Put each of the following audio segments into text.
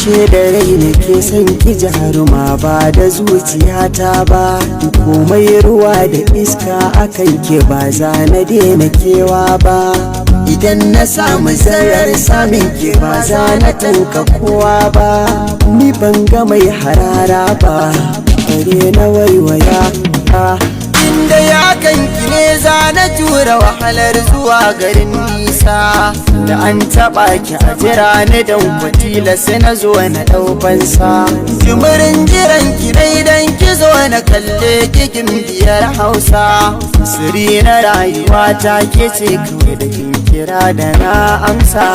ashe da rai nake son ki jaruma ba da zuciyata ba, komai ruwa da iska akan ke ba za na daina kewa ba, idan na samu zarar samin ke ba za na tanka kowa ba, ni ban ga mai harara ba bare na waiwaya ba, inda ya kanki ne za na tura wahalar zuwa garin nisa, da an taɓa ki a jira ni dan kwatila sai na zo na ɗaufansa, jimirin jiran ki dai dan ki zo na kalle kikin biyar Hausa, siri na rayuwa ta ke ce kawai da kin kira da na amsa,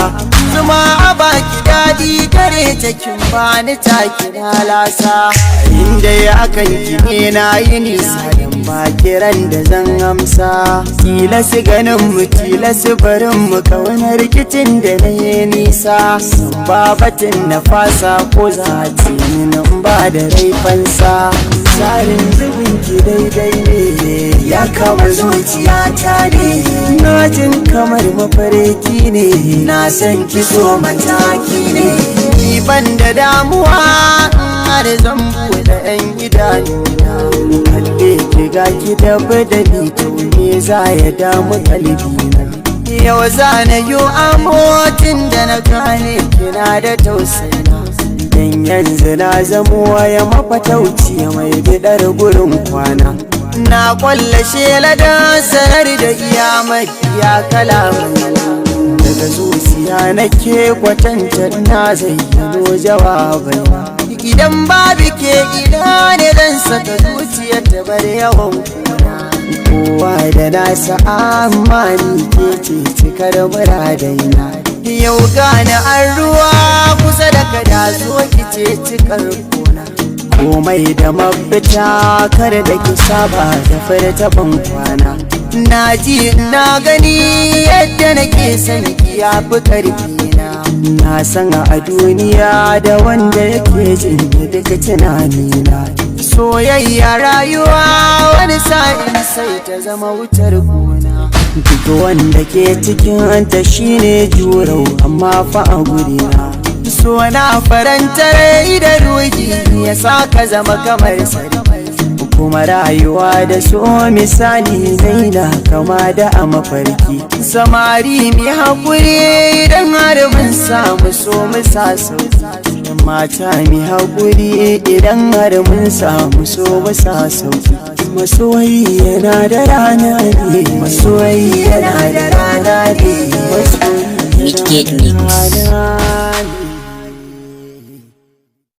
zuma a baki daɗi gare ta kin bani ta kira lasa, inda ya kanki ne na yi nisa dan ba kiran da zan amsa, tilasi ganin mu tilasi barin mu kawana rikicin da na yi nisa, ba batun na fasa ko za a ce min ba da raifansa, tsarin zubin ki daidai ne ya kama zuciyata ne, na jin kamar mafarki ne na san ki so mataki ne, ni ban da damuwa har zan buɗe 'yan idanuna, kalle ki ga ki da badali to me za ya damu kalbina, yau za na yi amotin da na gane kina da tausayina, dan yanzu na zamo ya mafatauci mai bidar gurin kwana, na kwallashe ladan sanar da iyamai ya kalamai, daga zuciya nake kwatanta na zayyano jawabai, idan babu ke ina ne zan saka zuciyar ta bar yawan kuna, kowa da nasa amani ke ce cikar muradaina, yau gane an ruwa kusa da kada zo ki ce cikar kona, komai da mafita kar da ki saba da furta ban kwana, na ji na gani yadda nake son ki ya fi karfina, na san a duniya da wanda yake jin duka tunanina, soyayya rayuwa wani sa'in sai ta zama wutar gona, duk wanda ke cikin ta shine jurau amma fa a gurina, so na faranta rai da ruhi ya sa ka zama kamar sarki, kuma rayuwa da so misali naina kama da a mafarki, samari mi haƙuri idan har mun samu so mu sa sauki, mata mi haƙuri idan har mun samu so mu sa sauki, masoyi yana da rana ne, masoyi yana da rana ne, masoyi yana da rana.